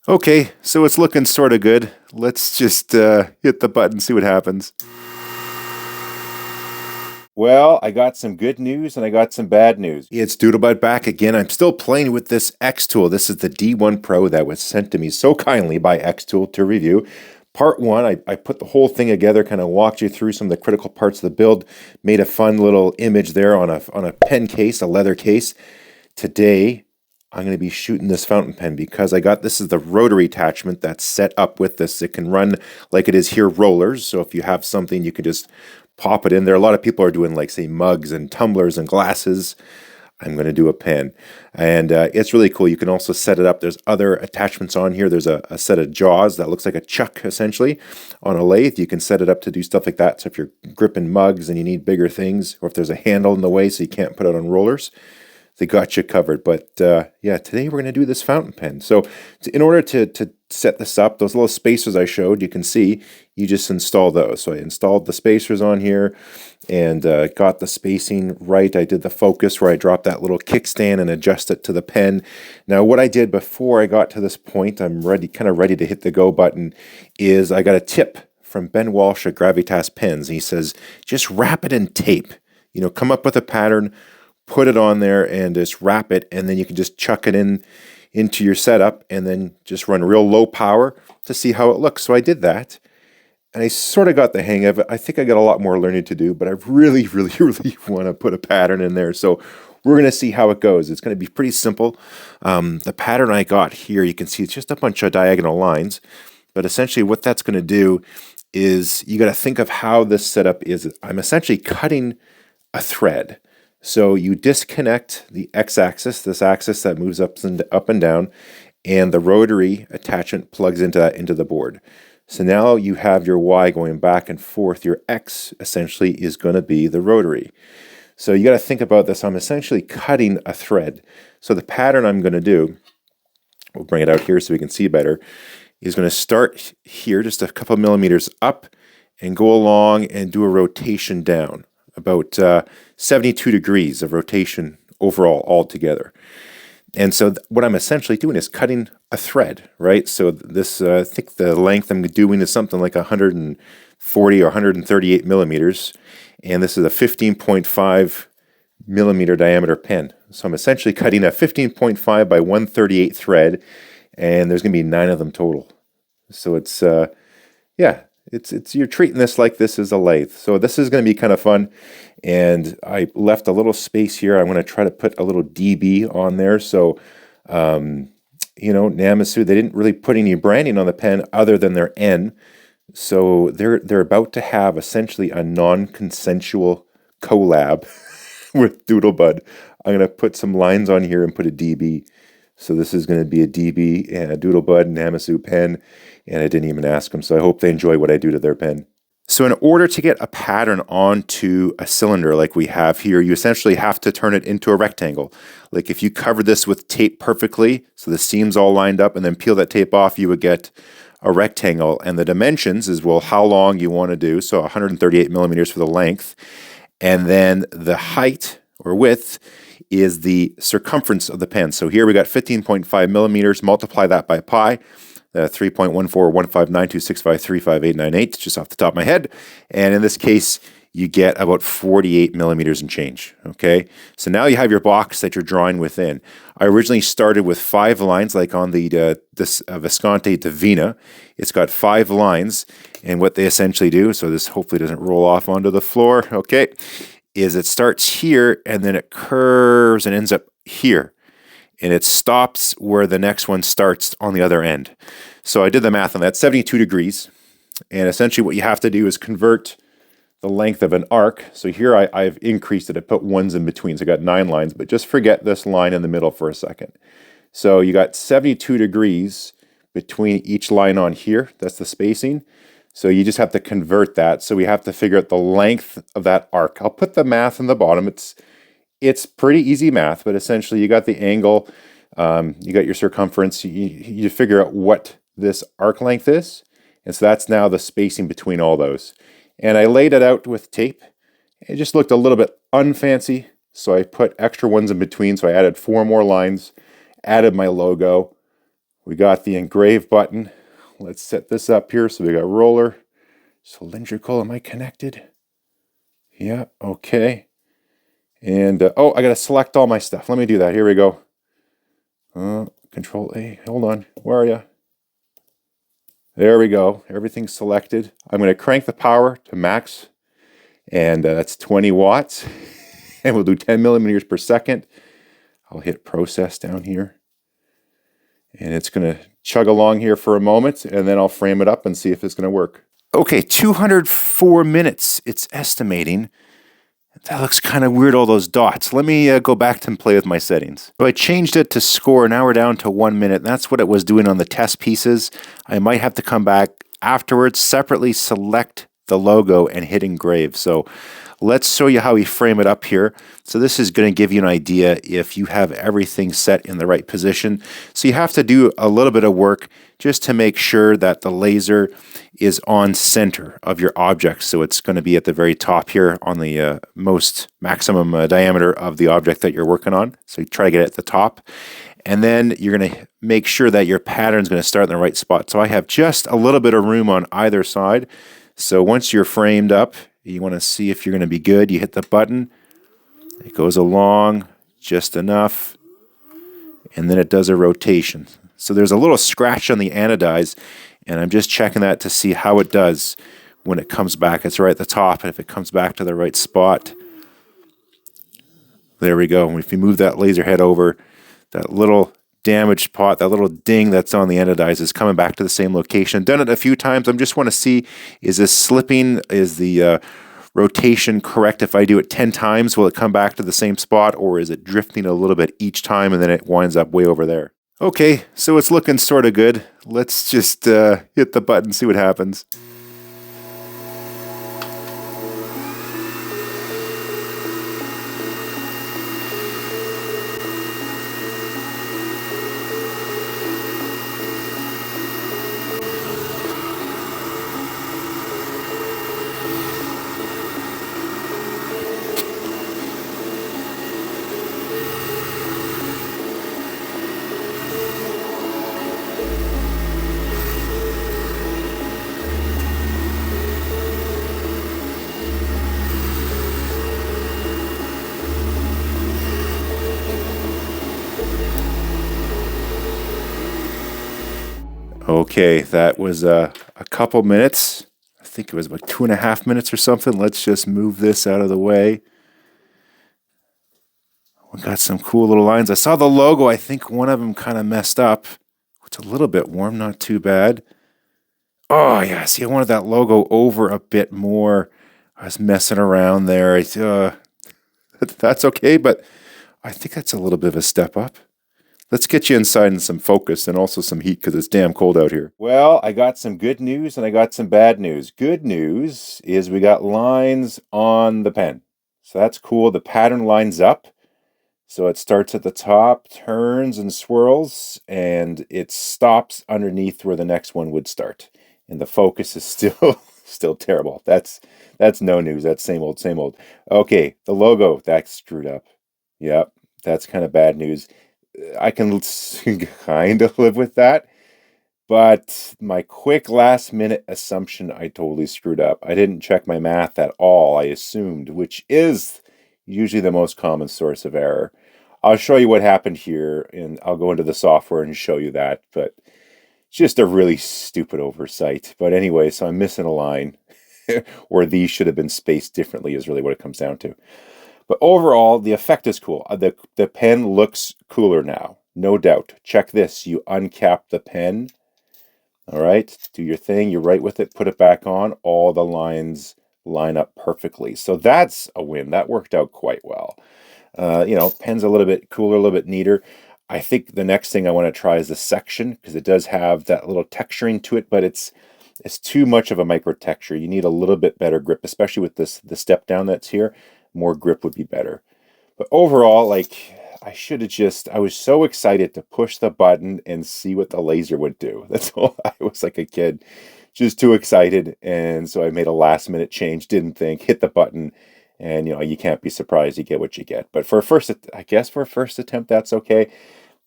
Okay, so it's looking sort of good. Let's just hit the button, see what happens. Well, I got some good news and I got some bad news. It's Doodlebud back again. I'm still playing with this xTool. This is the D1 Pro that was sent to me so kindly by xTool to review. Part one, I put the whole thing together, kind of walked you through some of the critical parts of the build, made a fun little image there on a pen case, a leather case. Today, I'm going to be shooting this fountain pen because this is the rotary attachment that's set up with this. It can run like it is here, rollers. So if you have something, you can just pop it in there. A lot of people are doing like, say, mugs and tumblers and glasses. I'm going to do a pen. And it's really cool. You can also set it up. There's other attachments on here. There's a set of jaws that looks like a chuck, essentially, on a lathe. You can set it up to do stuff like that. So if you're gripping mugs and you need bigger things, or if there's a handle in the way so you can't put it on rollers, they got you covered. But yeah, today we're going to do this fountain pen. So in order to set this up, those little spacers I showed, you can see, you just install those. So I installed the spacers on here and got the spacing right. I did the focus where I dropped that little kickstand and adjust it to the pen. Now what I did before I got to this point, I'm kind of ready to hit the go button, is I got a tip from Ben Walsh at Gravitas Pens. He says, just wrap it in tape. Come up with a pattern, put it on there and just wrap it, and then you can just chuck it into your setup and then just run real low power to see how it looks. So I did that and I sort of got the hang of it. I think I got a lot more learning to do, but I really, really, really want to put a pattern in there. So we're going to see how it goes. It's going to be pretty simple. The pattern I got here, you can see it's just a bunch of diagonal lines, but essentially what that's going to do is you got to think of how this setup is. I'm essentially cutting a thread. So you disconnect the x-axis, this axis that moves up and down, and the rotary attachment plugs into the board. So now you have your y going back and forth. Your x essentially is going to be the rotary. So you got to think about this. I'm essentially cutting a thread. So the pattern I'm going to do, we'll bring it out here so we can see better, is going to start here just a couple millimeters up and go along and do a rotation down. About 72 degrees of rotation overall altogether. And so what I'm essentially doing is cutting a thread, right? So this, I think the length I'm doing is something like 140 or 138 millimeters. And this is a 15.5 millimeter diameter pen. So I'm essentially cutting a 15.5 by 138 thread, and there's going to be 9 of them total. So it's, yeah. You're treating this like this is a lathe. So this is going to be kind of fun. And I left a little space here. I'm going to try to put a little DB on there. So, Namisu, they didn't really put any branding on the pen other than their N. So they're about to have essentially a non-consensual collab with Doodlebud. I'm going to put some lines on here and put a DB. So this is going to be a DB and a Doodlebud and Namisu pen, and I didn't even ask them, so I hope they enjoy what I do to their pen. So in order to get a pattern onto a cylinder like we have here, you essentially have to turn it into a rectangle. Like if you cover this with tape perfectly, so the seams all lined up, and then peel that tape off, you would get a rectangle. And the dimensions is, well, how long you want to do, so 138 millimeters for the length, and then the height or width is the circumference of the pen. So here we got 15.5 millimeters, multiply that by pi, 3.1415926535898, just off the top of my head. And in this case, you get about 48 millimeters and change, okay? So now you have your box that you're drawing within. I originally started with 5 lines, like on the this Visconti Divina. It's got 5 lines, and what they essentially do, so this hopefully doesn't roll off onto the floor, okay, is it starts here, and then it curves and ends up here. And it stops where the next one starts on the other end. So I did the math on that, 72 degrees. And essentially what you have to do is convert the length of an arc. So here I've increased it. I put ones in between, so I got 9 lines, but just forget this line in the middle for a second. So you got 72 degrees between each line on here. That's the spacing. So you just have to convert that. So we have to figure out the length of that arc. I'll put the math in the bottom. It's pretty easy math, but essentially you got the angle, you got your circumference, you figure out what this arc length is, and so that's now the spacing between all those. And I laid it out with tape. It just looked a little bit unfancy, so I put extra ones in between, so I added 4 more lines, added my logo, We got the engrave button. Let's set this up here. So we got roller, cylindrical. Am I connected? Yeah, okay. And, oh, I got to select all my stuff. Let me do that. Here we go. Control A. Hold on. Where are you? There we go. Everything's selected. I'm going to crank the power to max. And that's 20 watts. And we'll do 10 millimeters per second. I'll hit process down here. And it's going to chug along here for a moment. And then I'll frame it up and see if it's going to work. Okay, 204 minutes. It's estimating. That looks kind of weird, all those dots. Let me go back and play with my settings. So I changed it to score. Now we're down to 1 minute. That's what it was doing on the test pieces. I might have to come back afterwards, separately select the logo and hit engrave. So let's show you how we frame it up here. So this is going to give you an idea if you have everything set in the right position. So you have to do a little bit of work just to make sure that the laser is on center of your object. So it's going to be at the very top here on the most maximum diameter of the object that you're working on. So you try to get it at the top. And then you're going to make sure that your pattern is going to start in the right spot. So I have just a little bit of room on either side. So once you're framed up, you want to see if you're going to be good. You hit the button. It goes along just enough. And then it does a rotation. So there's a little scratch on the anodize. And I'm just checking that to see how it does when it comes back. It's right at the top. And if it comes back to the right spot, there we go. And if you move that laser head over, that little damaged pot, that little ding that's on the anodize is coming back to the same location. Done it a few times. I just want to see, is this slipping? Is the rotation correct? If I do it 10 times, will it come back to the same spot, or is it drifting a little bit each time and then it winds up way over there? Okay, so it's looking sort of good. Let's just hit the button, see what happens. Okay, that was a couple minutes. I think it was about 2.5 minutes or something. Let's just move this out of the way. We got some cool little lines. I saw the logo. I think one of them kind of messed up. It's a little bit warm, not too bad. Oh, yeah, see, I wanted that logo over a bit more. I was messing around there. That's okay, but I think that's a little bit of a step up. Let's get you inside in some focus and also some heat because it's damn cold out here. Well, I got some good news and I got some bad news. Good news is we got lines on the pen. So that's cool. The pattern lines up. So it starts at the top, turns and swirls, and it stops underneath where the next one would start. And the focus is still terrible. That's no news. That's same old, same old. Okay, the logo, that's screwed up. Yep, that's kind of bad news. I can kind of live with that. But my quick last minute assumption, I totally screwed up. I didn't check my math at all, I assumed, which is usually the most common source of error. I'll show you what happened here, and I'll go into the software and show you that, but it's just a really stupid oversight. But anyway, so I'm missing a line, or these should have been spaced differently is really what it comes down to. But overall, the effect is cool. The pen looks cooler now, no doubt. Check this. You uncap the pen. All right, do your thing. You write with it, put it back on. All the lines line up perfectly. So that's a win. That worked out quite well. Pen's a little bit cooler, a little bit neater. I think the next thing I want to try is the section because it does have that little texturing to it, but it's too much of a micro texture. You need a little bit better grip, especially with the step down that's here. More grip would be better. But overall, I was so excited to push the button and see what the laser would do. That's all. I was like a kid, just too excited. And so I made a last minute change, didn't think, hit the button. And, you can't be surprised, you get what you get. But for a first attempt, that's okay.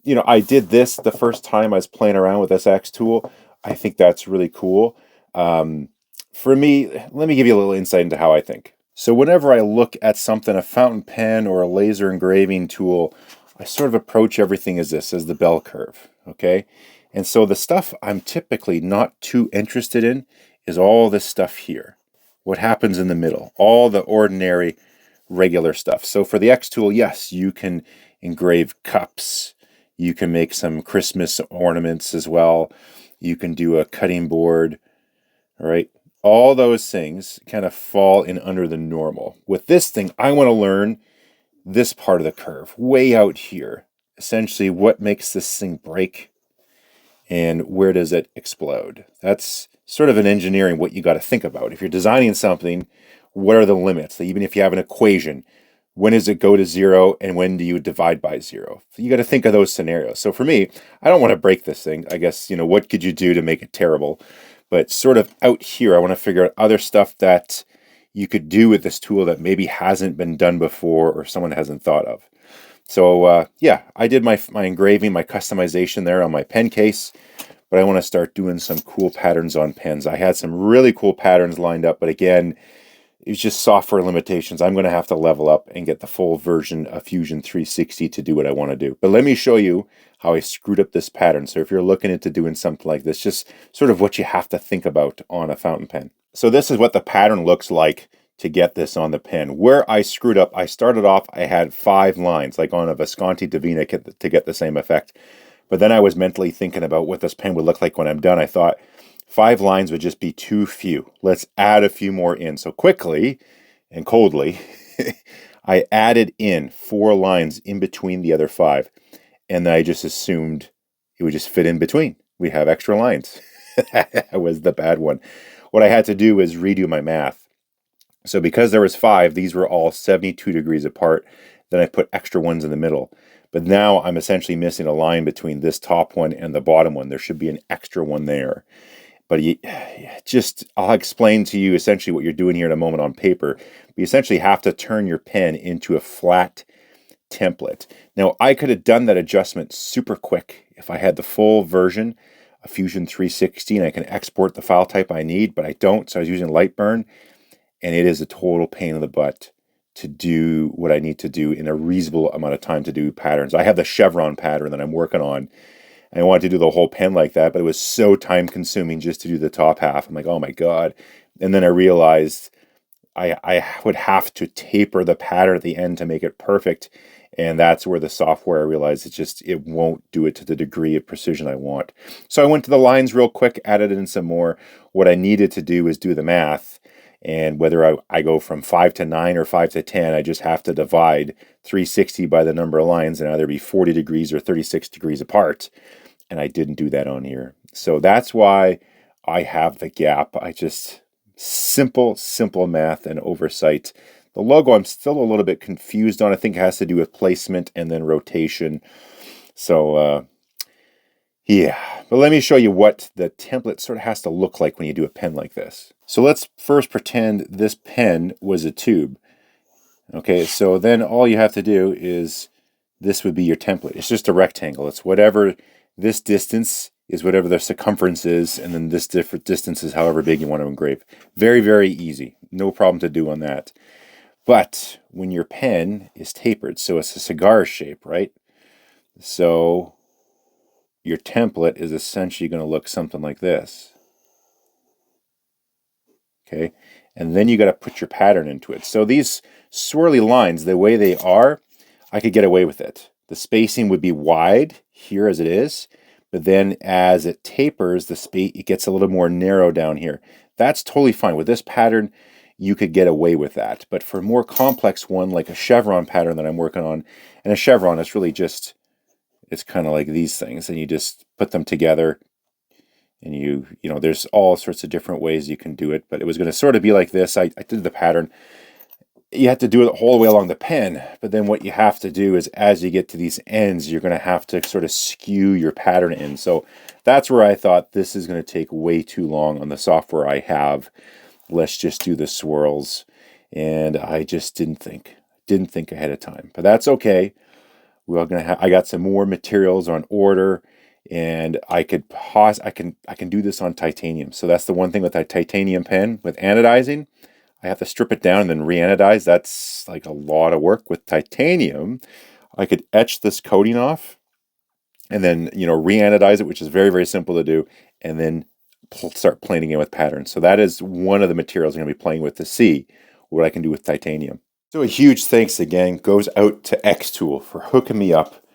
you know, I did this the first time I was playing around with this xTool. I think that's really cool. For me, let me give you a little insight into how I think. So whenever I look at something, a fountain pen or a laser engraving tool, I sort of approach everything as this, as the bell curve, okay? And so the stuff I'm typically not too interested in is all this stuff here. What happens in the middle, all the ordinary, regular stuff. So for the xTool, yes, you can engrave cups. You can make some Christmas ornaments as well. You can do a cutting board, all right? All those things kind of fall in under the normal. With this thing, I want to learn this part of the curve, way out here. Essentially, what makes this thing break and where does it explode? That's sort of an engineering what you got to think about. If you're designing something, what are the limits? Even if you have an equation, when does it go to zero and when do you divide by zero? You got to think of those scenarios. So for me, I don't want to break this thing. I guess, what could you do to make it terrible? But sort of out here, I want to figure out other stuff that you could do with this tool that maybe hasn't been done before or someone hasn't thought of. So yeah, I did my engraving, my customization there on my pen case, but I want to start doing some cool patterns on pens. I had some really cool patterns lined up, but again, it's just software limitations. I'm going to have to level up and get the full version of Fusion 360 to do what I want to do. But let me show you how I screwed up this pattern. So if you're looking into doing something like this, just sort of what you have to think about on a fountain pen. So this is what the pattern looks like to get this on the pen. Where I screwed up, I started off, I had 5 lines, like on a Visconti Divina to get the same effect. But then I was mentally thinking about what this pen would look like when I'm done. I thought 5 lines would just be too few. Let's add a few more in. So quickly and coldly, I added in 4 lines in between the other 5. And then I just assumed it would just fit in between. We have extra lines. That was the bad one. What I had to do was redo my math. So because there was 5, these were all 72 degrees apart. Then I put extra ones in the middle. But now I'm essentially missing a line between this top one and the bottom one. There should be an extra one there. But I'll explain to you essentially what you're doing here in a moment on paper. You essentially have to turn your pen into a flat template. Now, I could have done that adjustment super quick if I had the full version of Fusion 360 and I can export the file type I need, but I don't. So I was using Lightburn, and it is a total pain in the butt to do what I need to do in a reasonable amount of time to do patterns. I have the chevron pattern that I'm working on. I wanted to do the whole pen like that, but it was so time consuming just to do the top half. I'm like, oh my God. And then I realized I would have to taper the pattern at the end to make it perfect. And that's where the software, I realized it won't do it to the degree of precision I want. So I went to the lines real quick, added in some more. What I needed to do is do the math. And whether I go from 5 to 9 or 5 to 10, I just have to divide 360 by the number of lines and either be 40 degrees or 36 degrees apart. And I didn't do that on here. So that's why I have the gap. Simple math and oversight. The logo I'm still a little bit confused on. I think it has to do with placement and then rotation. So yeah, but let me show you what the template sort of has to look like when you do a pen like this. So let's first pretend this pen was a tube. Okay, so then all you have to do is, this would be your template. It's just a rectangle. It's whatever this distance is, whatever the circumference is, and then this different distance is however big you want to engrave. Very, very easy. No problem to do on that. But when your pen is tapered, so it's a cigar shape, right? So your template is essentially going to look something like this. Okay, and then you got to put your pattern into it. So these swirly lines, the way they are, I could get away with it. The spacing would be wide here as it is, but then as it tapers, it gets a little more narrow down here. That's totally fine. With this pattern, you could get away with that. But for a more complex one, like a chevron pattern that I'm working on, and a chevron is really just, it's kind of like these things, and you just put them together, and you know, there's all sorts of different ways you can do it, but it was going to sort of be like this. I did the pattern. You have to do it the whole way along the pen, but then what you have to do is as you get to these ends, you're going to have to sort of skew your pattern in. So that's where I thought this is going to take way too long on the software I have. Let's just do the swirls. And I just didn't think ahead of time, but that's okay. I got some more materials on order, and I can do this on titanium. So that's the one thing with that titanium pen with anodizing. I have to strip it down and then re-anodize. That's like a lot of work. With titanium, I could etch this coating off and then, re-anodize it, which is very, very simple to do, and then start planing in with patterns. So that is one of the materials I'm going to be playing with to see what I can do with titanium. So a huge thanks again goes out to xTool for hooking me up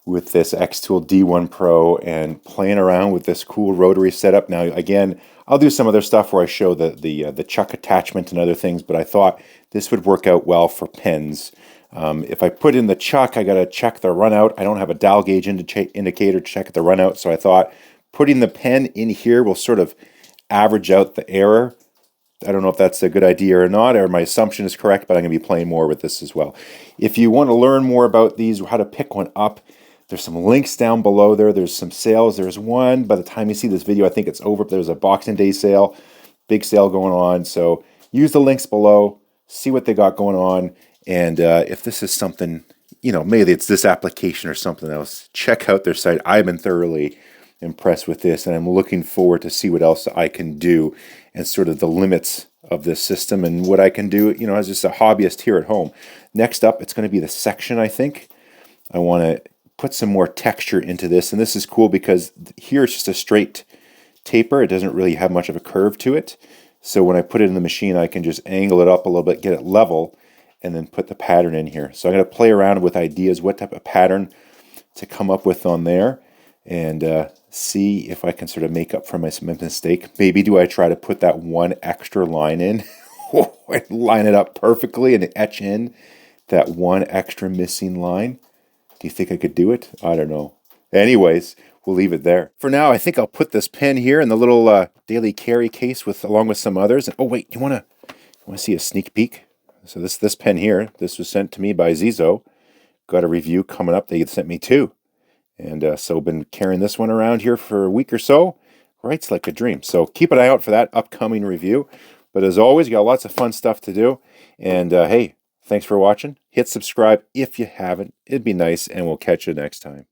with this xTool D1 Pro and playing around with this cool rotary setup. Now, again, I'll do some other stuff where I show the chuck attachment and other things, but I thought this would work out well for pens. If I put in the chuck, I got to check the runout. I don't have a dial gauge indicator to check the runout, so I thought putting the pen in here will sort of average out the error. I don't know if that's a good idea or not, or my assumption is correct, but I'm going to be playing more with this as well. If you want to learn more about these, how to pick one up, there's some links down below there. There's some sales. There's one, by the time you see this video, I think it's over. There's a Boxing Day sale, big sale going on. So use the links below, see what they got going on. And if this is something, maybe it's this application or something else, check out their site. I've been thoroughly impressed with this, and I'm looking forward to see what else I can do and sort of the limits of this system and what I can do, as just a hobbyist here at home. Next up, it's going to be the section, I think. I want to put some more texture into this, and this is cool because here it's just a straight taper. It doesn't really have much of a curve to it. So when I put it in the machine, I can just angle it up a little bit, get it level, and then put the pattern in here. So I'm going to play around with ideas, what type of pattern to come up with on there, and see if I can sort of make up for my mistake. Maybe do I try to put that one extra line in, line it up perfectly and etch in that one extra missing line? Do you think I could do it? I don't know. Anyways, we'll leave it there. For now, I think I'll put this pen here in the little daily carry case along with some others. And, oh wait, you want to see a sneak peek? So this pen here, this was sent to me by Zizo. Got a review coming up. They sent me two. And so been carrying this one around here for a week or so. Writes like a dream. So keep an eye out for that upcoming review. But as always, you got lots of fun stuff to do. And hey, thanks for watching. Hit subscribe if you haven't. It'd be nice, and we'll catch you next time.